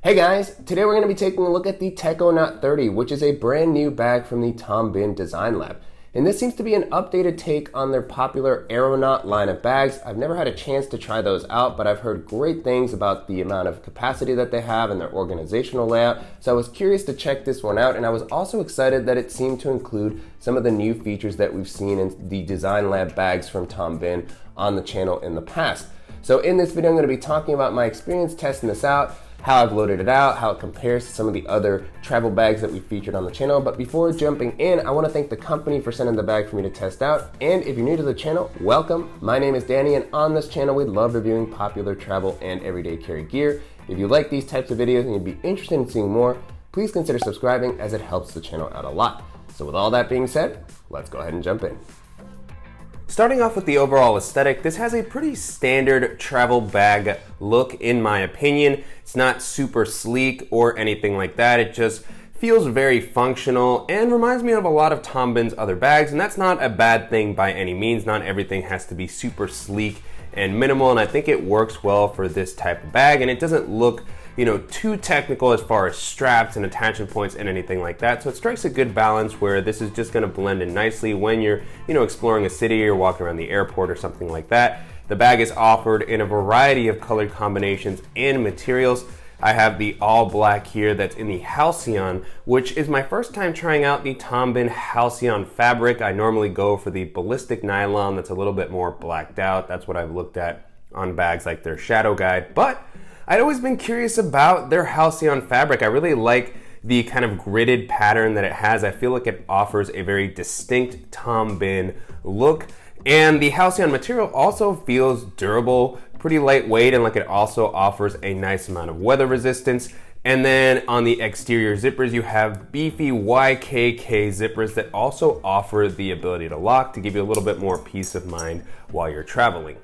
Hey guys, today we're going to be taking a look at the Techonaut 30, which is a brand new bag from the Tom Bihn Design Lab. And this seems to be an updated take on their popular Aeronaut line of bags. I've never had a chance to try those out, but I've heard great things about the amount of capacity that they have and their organizational layout. So I was curious to check this one out, and I was also excited that it seemed to include some of the new features that we've seen in the Design Lab bags from Tom Bihn on the channel in the past. So in this video, I'm going to be talking about my experience testing this out, how I've loaded it out, how it compares to some of the other travel bags that we featured on the channel. But before jumping in, I want to thank the company for sending the bag for me to test out. And if you're new to the channel, welcome. My name is Danny, and on this channel, we love reviewing popular travel and everyday carry gear. If you like these types of videos and you'd be interested in seeing more, please consider subscribing as it helps the channel out a lot. So with all that being said, let's go ahead and jump in. Starting off with the overall aesthetic, this has a pretty standard travel bag look in my opinion. It's not super sleek or anything like that. It just feels very functional and reminds me of a lot of Tom Bihn's other bags, and that's not a bad thing by any means. Not everything has to be super sleek and minimal, and I think it works well for this type of bag, and it doesn't look too technical as far as straps and attachment points and anything like that. So it strikes a good balance where this is just going to blend in nicely when you're, exploring a city or walking around the airport or something like that. The bag is offered in a variety of color combinations and materials. I have the all black here that's in the Halcyon, which is my first time trying out the Tom Bihn Halcyon fabric. I normally go for the ballistic nylon that's a little bit more blacked out. That's what I've looked at on bags like their Shadow Guide, but I'd always been curious about their Halcyon fabric. I really like the kind of gridded pattern that it has. I feel like it offers a very distinct Tom Bihn look. And the Halcyon material also feels durable, pretty lightweight, and like it also offers a nice amount of weather resistance. And then on the exterior zippers, you have beefy YKK zippers that also offer the ability to lock to give you a little bit more peace of mind while you're traveling.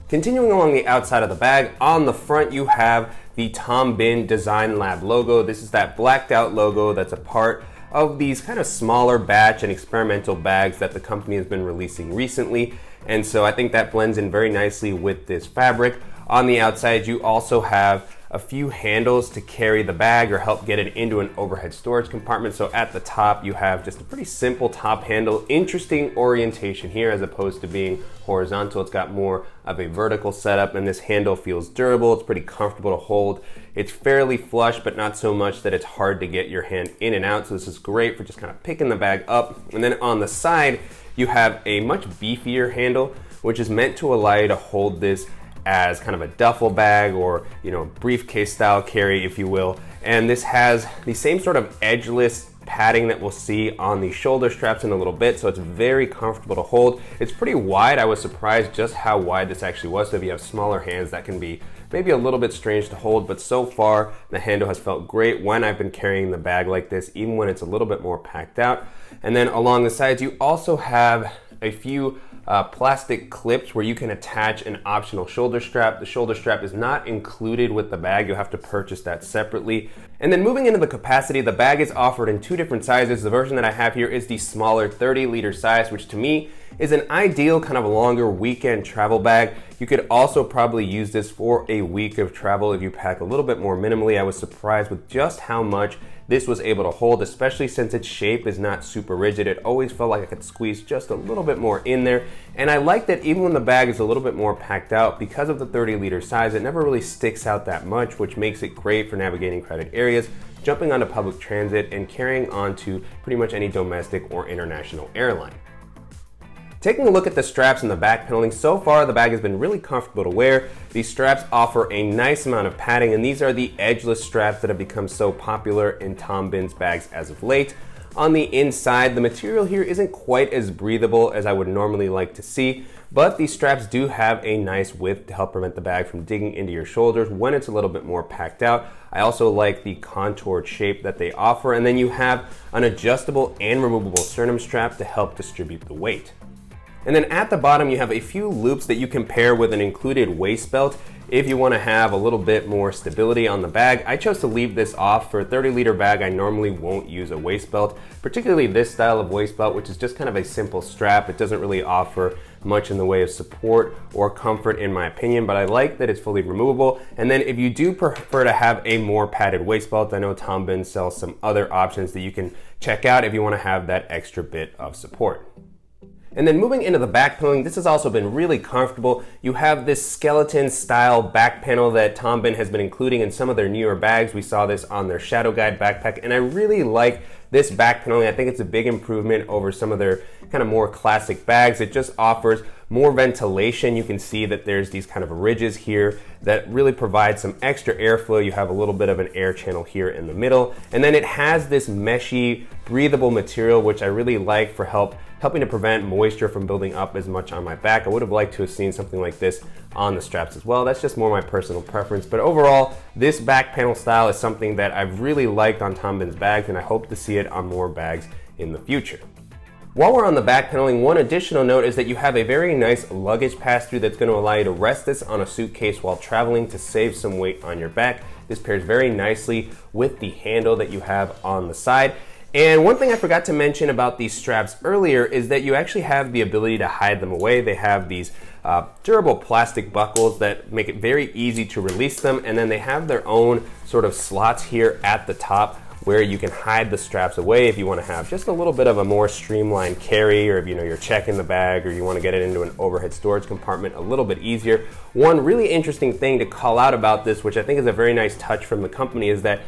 Continuing along the outside of the bag, on the front you have the Tom Bihn Design Lab logo. This is that blacked out logo that's a part of these kind of smaller batch and experimental bags that the company has been releasing recently. And so I think that blends in very nicely with this fabric. On the outside, you also have a few handles to carry the bag or help get it into an overhead storage compartment. So at the top, you have just a pretty simple top handle. Interesting orientation here as opposed to being horizontal. It's got more of a vertical setup, and this handle feels durable. It's pretty comfortable to hold. It's fairly flush, but not so much that it's hard to get your hand in and out. So this is great for just kind of picking the bag up. And then on the side, you have a much beefier handle, which is meant to allow you to hold this as kind of a duffel bag or briefcase style carry, if you will. And this has the same sort of edgeless padding that we'll see on the shoulder straps in a little bit, so it's very comfortable to hold. It's pretty wide. I was surprised just how wide this actually was. So if you have smaller hands, that can be maybe a little bit strange to hold, but so far the handle has felt great when I've been carrying the bag like this, even when it's a little bit more packed out. And then along the sides, you also have a few plastic clips where you can attach an optional shoulder strap. The shoulder strap is not included with the bag. You'll have to purchase that separately. And then moving into the capacity, the bag is offered in two different sizes. The version that I have here is the smaller 30-liter size, which to me is an ideal kind of longer weekend travel bag. You could also probably use this for a week of travel if you pack a little bit more minimally. I was surprised with just how much this was able to hold, especially since its shape is not super rigid. It always felt like I could squeeze just a little bit more in there. And I like that even when the bag is a little bit more packed out, because of the 30-liter size, it never really sticks out that much, which makes it great for navigating crowded areas, jumping onto public transit, and carrying onto pretty much any domestic or international airline. Taking a look at the straps and the back paneling, so far the bag has been really comfortable to wear. These straps offer a nice amount of padding, and these are the edgeless straps that have become so popular in Tom Bihn's bags as of late. On the inside, the material here isn't quite as breathable as I would normally like to see, but these straps do have a nice width to help prevent the bag from digging into your shoulders when it's a little bit more packed out. I also like the contoured shape that they offer, and then you have an adjustable and removable sternum strap to help distribute the weight. And then at the bottom, you have a few loops that you can pair with an included waist belt if you want to have a little bit more stability on the bag. I chose to leave this off. For a 30-liter bag, I normally won't use a waist belt, particularly this style of waist belt, which is just kind of a simple strap. It doesn't really offer much in the way of support or comfort in my opinion, but I like that it's fully removable. And then if you do prefer to have a more padded waist belt, I know Tom Bihn sells some other options that you can check out if you want to have that extra bit of support. And then moving into the back paneling, this has also been really comfortable. You have this skeleton style back panel that Tom Bihn has been including in some of their newer bags. We saw this on their Shadow Guide backpack, and I really like this back paneling. I think it's a big improvement over some of their kind of more classic bags. It just offers more ventilation. You can see that there's these kind of ridges here that really provide some extra airflow. You have a little bit of an air channel here in the middle. And then it has this meshy, breathable material, which I really like for helping to prevent moisture from building up as much on my back. I would have liked to have seen something like this on the straps as well. That's just more my personal preference. But overall, this back panel style is something that I've really liked on Tom Bihn's bags, and I hope to see it on more bags in the future. While we're on the back paneling, one additional note is that you have a very nice luggage pass-through that's going to allow you to rest this on a suitcase while traveling to save some weight on your back. This pairs very nicely with the handle that you have on the side. And one thing I forgot to mention about these straps earlier is that you actually have the ability to hide them away. They have these durable plastic buckles that make it very easy to release them, and then they have their own sort of slots here at the top where you can hide the straps away if you want to have just a little bit of a more streamlined carry, or if you're checking the bag or you want to get it into an overhead storage compartment a little bit easier. One really interesting thing to call out about this, which I think is a very nice touch from the company, is that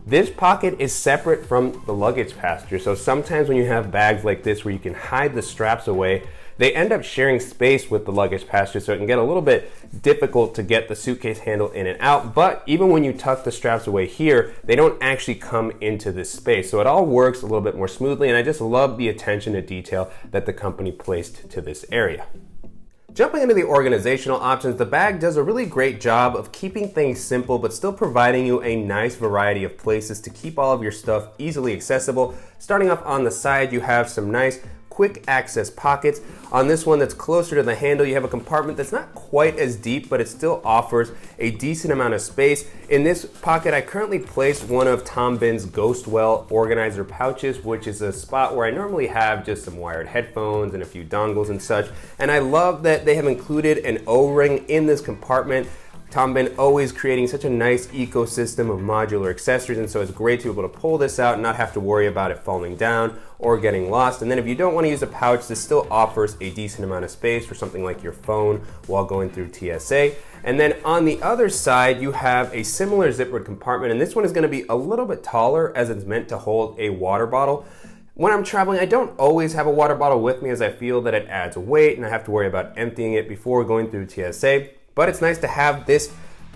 this pocket is separate from the luggage pass-through. So sometimes when you have bags like this where you can hide the straps away, they end up sharing space with the luggage pass-through, so it can get a little bit difficult to get the suitcase handle in and out. But even when you tuck the straps away here, they don't actually come into this space. So it all works a little bit more smoothly, and I just love the attention to detail that the company placed to this area. Jumping into the organizational options, the bag does a really great job of keeping things simple but still providing you a nice variety of places to keep all of your stuff easily accessible. Starting off on the side, you have some nice quick access pockets. On this one that's closer to the handle, you have a compartment that's not quite as deep, but it still offers a decent amount of space. In this pocket, I currently placed one of Tom Bihn's Ghostwell organizer pouches, which is a spot where I normally have just some wired headphones and a few dongles and such. And I love that they have included an O-ring in this compartment. Tom Bihn always creating such a nice ecosystem of modular accessories, and so it's great to be able to pull this out and not have to worry about it falling down or getting lost. And then if you don't want to use a pouch, this still offers a decent amount of space for something like your phone while going through TSA. And then on the other side, you have a similar zippered compartment, and this one is going to be a little bit taller as it's meant to hold a water bottle. When I'm traveling, I don't always have a water bottle with me as I feel that it adds weight and I have to worry about emptying it before going through TSA. But it's nice to have this,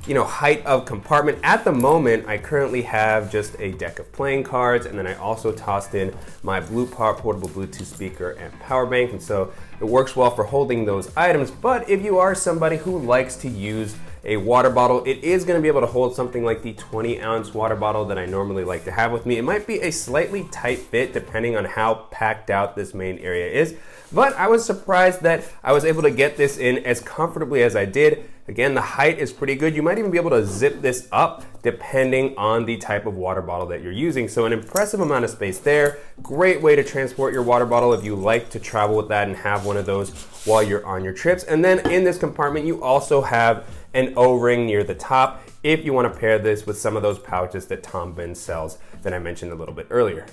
height of compartment. At the moment, I currently have just a deck of playing cards, and then I also tossed in my portable Bluetooth speaker and power bank, and so it works well for holding those items. But if you are somebody who likes to use a water bottle, it is going to be able to hold something like the 20-ounce water bottle that I normally like to have with me. It might be a slightly tight fit depending on how packed out this main area is, but I was surprised that I was able to get this in as comfortably as I did. Again, the height is pretty good. You might even be able to zip this up depending on the type of water bottle that you're using. So an impressive amount of space there. Great way to transport your water bottle if you like to travel with that and have one of those while you're on your trips. And then in this compartment, you also have an O-ring near the top if you want to pair this with some of those pouches that Tom Bihn sells that I mentioned a little bit earlier.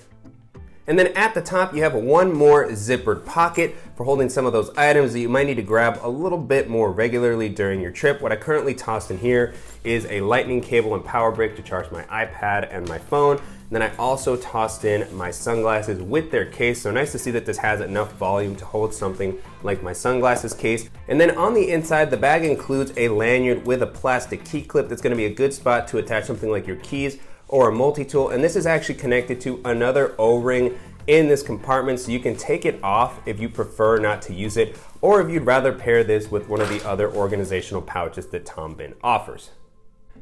And then at the top, you have one more zippered pocket for holding some of those items that you might need to grab a little bit more regularly during your trip. What I currently tossed in here is a lightning cable and power brick to charge my iPad and my phone. And then I also tossed in my sunglasses with their case. So nice to see that this has enough volume to hold something like my sunglasses case. And then on the inside, the bag includes a lanyard with a plastic key clip that's going to be a good spot to attach something like your keys or a multi-tool, and this is actually connected to another O-ring in this compartment, so you can take it off if you prefer not to use it, or if you'd rather pair this with one of the other organizational pouches that Tom Bihn offers.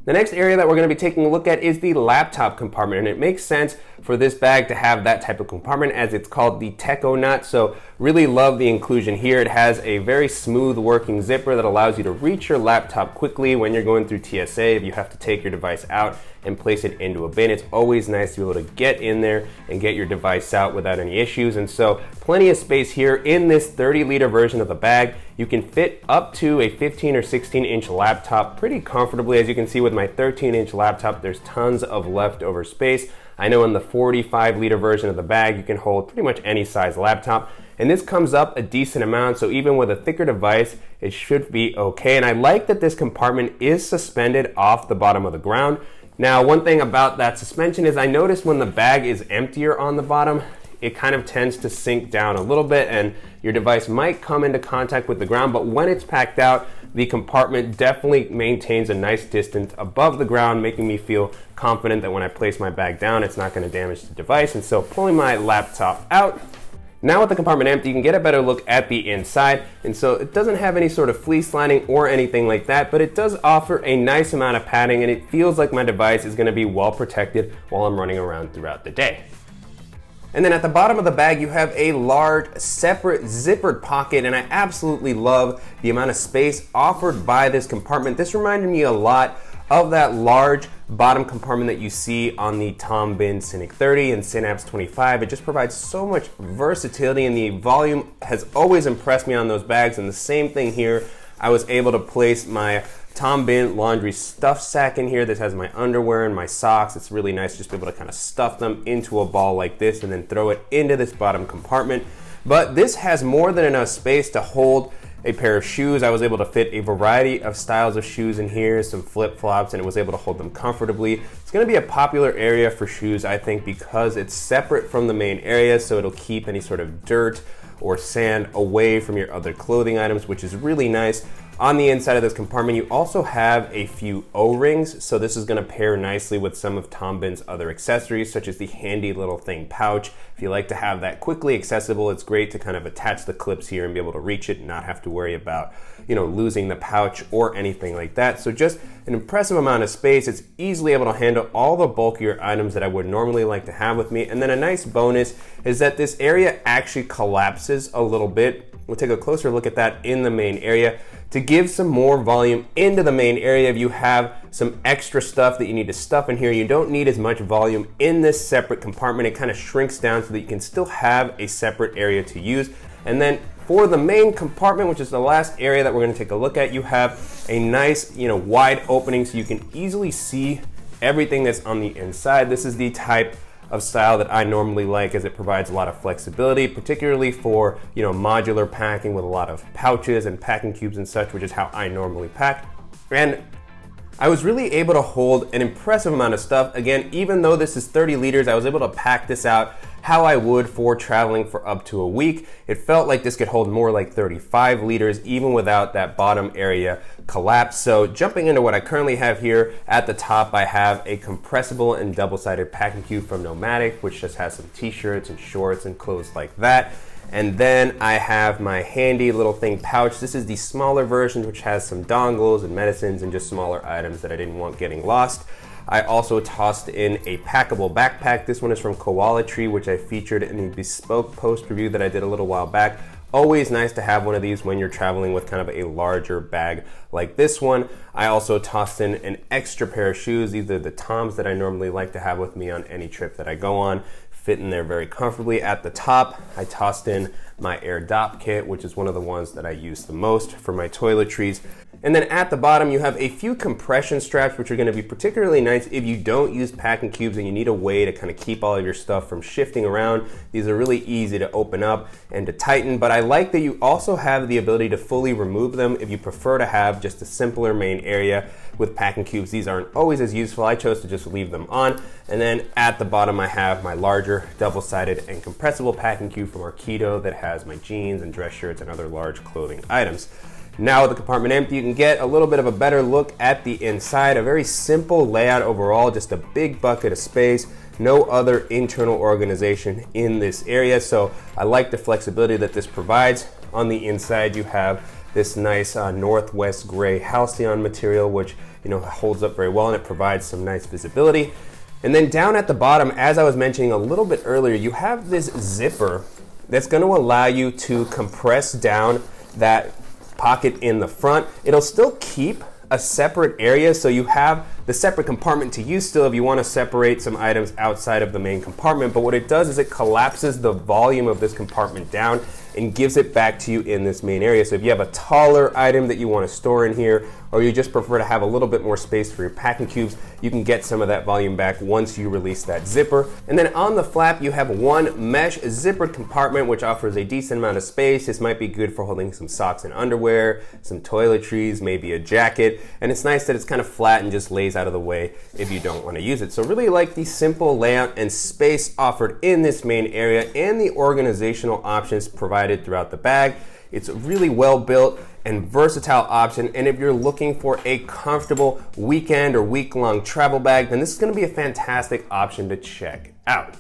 The next area that we're going to be taking a look at is the laptop compartment, and it makes sense for this bag to have that type of compartment as it's called the Techonaut. So really love the inclusion here. It has a very smooth working zipper that allows you to reach your laptop quickly when you're going through TSA. If you have to take your device out and place it into a bin, it's always nice to be able to get in there and get your device out without any issues. And so plenty of space here in this 30-liter version of the bag. You can fit up to a 15 or 16-inch laptop pretty comfortably. As you can see with my 13-inch laptop, there's tons of leftover space. I know in the 45-liter version of the bag, you can hold pretty much any size laptop. And this comes up a decent amount, so even with a thicker device, it should be okay. And I like that this compartment is suspended off the bottom of the ground. Now, one thing about that suspension is I noticed when the bag is emptier on the bottom, it kind of tends to sink down a little bit and your device might come into contact with the ground, but when it's packed out, the compartment definitely maintains a nice distance above the ground, making me feel confident that when I place my bag down, it's not going to damage the device. And so pulling my laptop out, now with the compartment empty, you can get a better look at the inside. And so it doesn't have any sort of fleece lining or anything like that, but it does offer a nice amount of padding and it feels like my device is going to be well protected while I'm running around throughout the day. And then at the bottom of the bag, you have a large separate zippered pocket, and I absolutely love the amount of space offered by this compartment. This reminded me a lot of that large bottom compartment that you see on the Tom Bihn Cynic 30 and Synapse 25. It just provides so much versatility, and the volume has always impressed me on those bags. And the same thing here, I was able to place my Tom Bihn laundry stuff sack in here. This has my underwear and my socks. It's really nice just to be able to kind of stuff them into a ball like this and then throw it into this bottom compartment. But this has more than enough space to hold a pair of shoes. I was able to fit a variety of styles of shoes in here, some flip-flops, and it was able to hold them comfortably. It's going to be a popular area for shoes, I think, because it's separate from the main area, so it'll keep any sort of dirt or sand away from your other clothing items, which is really nice. On the inside of this compartment, you also have a few O-rings, so this is going to pair nicely with some of Tom Bihn's other accessories, such as the handy little thing pouch. If you like to have that quickly accessible, it's great to kind of attach the clips here and be able to reach it and not have to worry about, losing the pouch or anything like that. So just an impressive amount of space. It's easily able to handle all the bulkier items that I would normally like to have with me. And then a nice bonus is that this area actually collapses a little bit. We'll take a closer look at that in the main area. To give some more volume into the main area, if you have some extra stuff that you need to stuff in here, you don't need as much volume in this separate compartment. It kind of shrinks down so that you can still have a separate area to use. And then for the main compartment, which is the last area that we're going to take a look at, you have a nice, wide opening so you can easily see everything that's on the inside. This is the type of style that I normally like, as it provides a lot of flexibility, particularly for modular packing with a lot of pouches and packing cubes and such, which is how I normally pack. And I was really able to hold an impressive amount of stuff. Again, even though this is 30 liters, I was able to pack this out how I would for traveling for up to a week. It felt like this could hold more like 35 liters even without that bottom area collapse. So jumping into what I currently have here, at the top I have a compressible and double-sided packing cube from Nomadic, which just has some t-shirts and shorts and clothes like that. And then I have my handy little thing pouch. This is the smaller version, which has some dongles and medicines and just smaller items that I didn't want getting lost. I also tossed in a packable backpack. This one is from Koala Tree, which I featured in the bespoke post review that I did a little while back. Always nice to have one of these when you're traveling with kind of a larger bag like this one. I also tossed in an extra pair of shoes. These are the Toms that I normally like to have with me on any trip that I go on. Fit in there very comfortably. At the top, I tossed in my Air Dop kit, which is one of the ones that I use the most for my toiletries. And then at the bottom, you have a few compression straps, which are going to be particularly nice if you don't use packing cubes and you need a way to kind of keep all of your stuff from shifting around. These are really easy to open up and to tighten, but I like that you also have the ability to fully remove them if you prefer to have just a simpler main area. With packing cubes, these aren't always as useful. I chose to just leave them on. And then at the bottom, I have my larger double-sided and compressible packing cube from Arkedo that has my jeans and dress shirts and other large clothing items. Now with the compartment empty, you can get a little bit of a better look at the inside. A very simple layout overall, just a big bucket of space. No other internal organization in this area, so I like the flexibility that this provides. On the inside, you have this nice Northwest gray Halcyon material, which holds up very well and it provides some nice visibility. And then down at the bottom, as I was mentioning a little bit earlier, you have this zipper that's going to allow you to compress down that pocket in the front. It'll still keep a separate area, so you have the separate compartment to use still if you want to separate some items outside of the main compartment. But what it does is it collapses the volume of this compartment down and gives it back to you in this main area. So if you have a taller item that you want to store in here, or you just prefer to have a little bit more space for your packing cubes, you can get some of that volume back once you release that zipper. And then on the flap, you have one mesh zippered compartment, which offers a decent amount of space. This might be good for holding some socks and underwear, some toiletries, maybe a jacket. And it's nice that it's kind of flat and just lays out of the way if you don't want to use it. So really like the simple layout and space offered in this main area and the organizational options provided throughout the bag. It's a really well built and versatile option, and if you're looking for a comfortable weekend or week-long travel bag, then this is going to be a fantastic option to check out.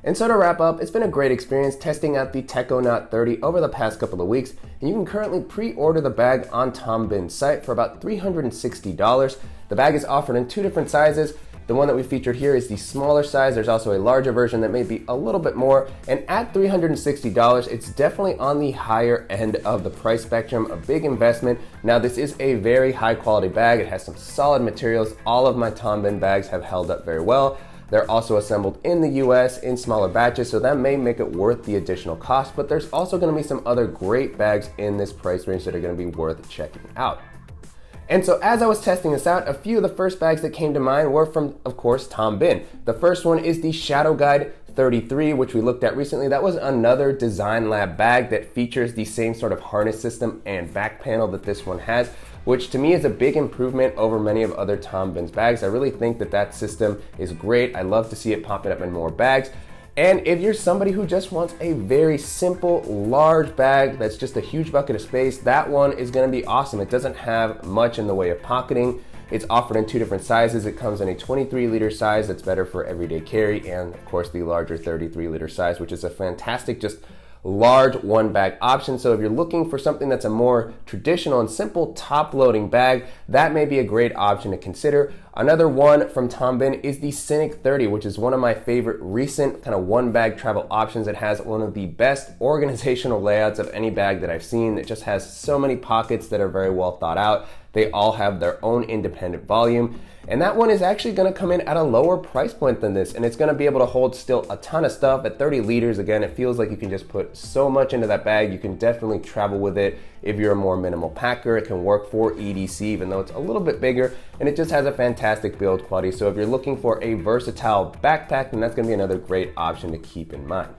And so to wrap up, it's been a great experience testing out the Techonaut 30 over the past couple of weeks, and you can currently pre-order the bag on Tom Bihn's site for about $360. The bag is offered in 2 different sizes. The one that we featured here is the smaller size. There's also a larger version that may be a little bit more. And at $360, it's definitely on the higher end of the price spectrum, a big investment. Now, this is a very high quality bag. It has some solid materials. All of my Tom Bihn bags have held up very well. They're also assembled in the US in smaller batches, so that may make it worth the additional cost, but there's also gonna be some other great bags in this price range that are gonna be worth checking out. And so as I was testing this out, a few of the first bags that came to mind were from, of course, Tom Bihn. The first one is the Shadow Guide 33, which we looked at recently. That was another Design Lab bag that features the same sort of harness system and back panel that this one has, which to me is a big improvement over many of other Tom Bihn's bags. I really think that that system is great. I love to see it popping up in more bags. And if you're somebody who just wants a very simple, large bag that's just a huge bucket of space, that one is gonna be awesome. It doesn't have much in the way of pocketing. It's offered in 2 different sizes. It comes in a 23-liter size that's better for everyday carry, and of course the larger 33-liter size, which is a fantastic, just large one bag option. So if you're looking for something that's a more traditional and simple top loading bag, that may be a great option to consider. Another one from Tom Bihn is the Cynic 30, which is one of my favorite recent kind of one bag travel options. It has one of the best organizational layouts of any bag that I've seen. It just has so many pockets that are very well thought out. They all have their own independent volume. And that one is actually gonna come in at a lower price point than this, and it's gonna be able to hold still a ton of stuff at 30 liters. Again, it feels like you can just put so much into that bag. You can definitely travel with it. If you're a more minimal packer, it can work for EDC, even though it's a little bit bigger, and it just has a fantastic build quality. So if you're looking for a versatile backpack, then that's gonna be another great option to keep in mind.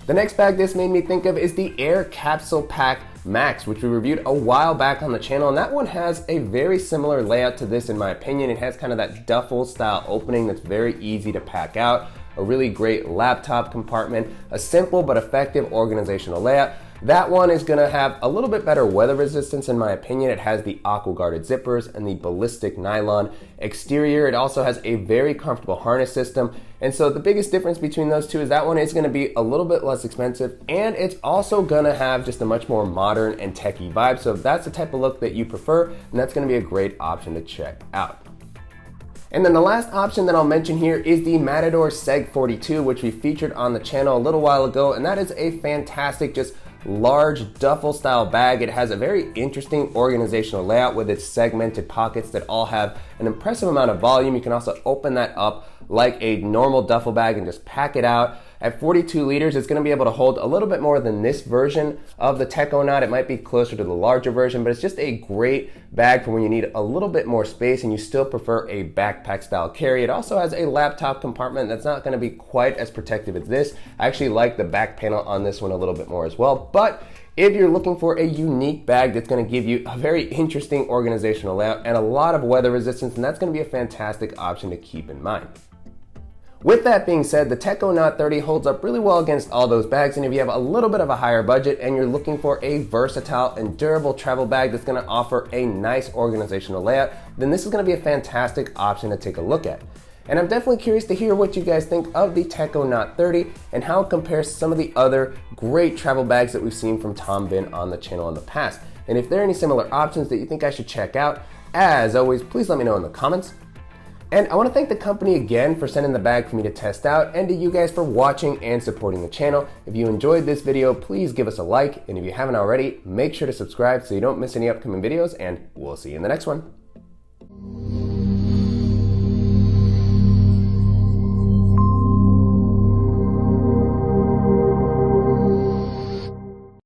The next bag this made me think of is the Air Capsule Pack Max, which we reviewed a while back on the channel, and that one has a very similar layout to this in my opinion. It has kind of that duffel style opening that's very easy to pack out, a really great laptop compartment, a simple but effective organizational layout. That one is gonna have a little bit better weather resistance in my opinion. It has the aqua guarded zippers and the ballistic nylon exterior. It also has a very comfortable harness system. And so the biggest difference between those two is that one is gonna be a little bit less expensive, and it's also gonna have just a much more modern and techie vibe. So if that's the type of look that you prefer, then that's gonna be a great option to check out. And then the last option that I'll mention here is the Matador Seg 42, which we featured on the channel a little while ago, and that is a fantastic, just large duffel style bag. It has a very interesting organizational layout with its segmented pockets that all have an impressive amount of volume. You can also open that up like a normal duffel bag and just pack it out. At 42 liters, it's going to be able to hold a little bit more than this version of the Techonaut. It might be closer to the larger version, but it's just a great bag for when you need a little bit more space and you still prefer a backpack style carry. It also has a laptop compartment that's not going to be quite as protective as this. I actually like the back panel on this one a little bit more as well, but if you're looking for a unique bag that's going to give you a very interesting organizational layout and a lot of weather resistance, then that's going to be a fantastic option to keep in mind. With that being said, the Techonaut 30 holds up really well against all those bags, and if you have a little bit of a higher budget and you're looking for a versatile and durable travel bag that's going to offer a nice organizational layout, then this is going to be a fantastic option to take a look at. And I'm definitely curious to hear what you guys think of the Techonaut 30 and how it compares to some of the other great travel bags that we've seen from Tom Bihn on the channel in the past. And if there are any similar options that you think I should check out, as always, please let me know in the comments. And I want to thank the company again for sending the bag for me to test out, and to you guys for watching and supporting the channel. If you enjoyed this video, please give us a like, and if you haven't already, make sure to subscribe so you don't miss any upcoming videos, and we'll see you in the next one.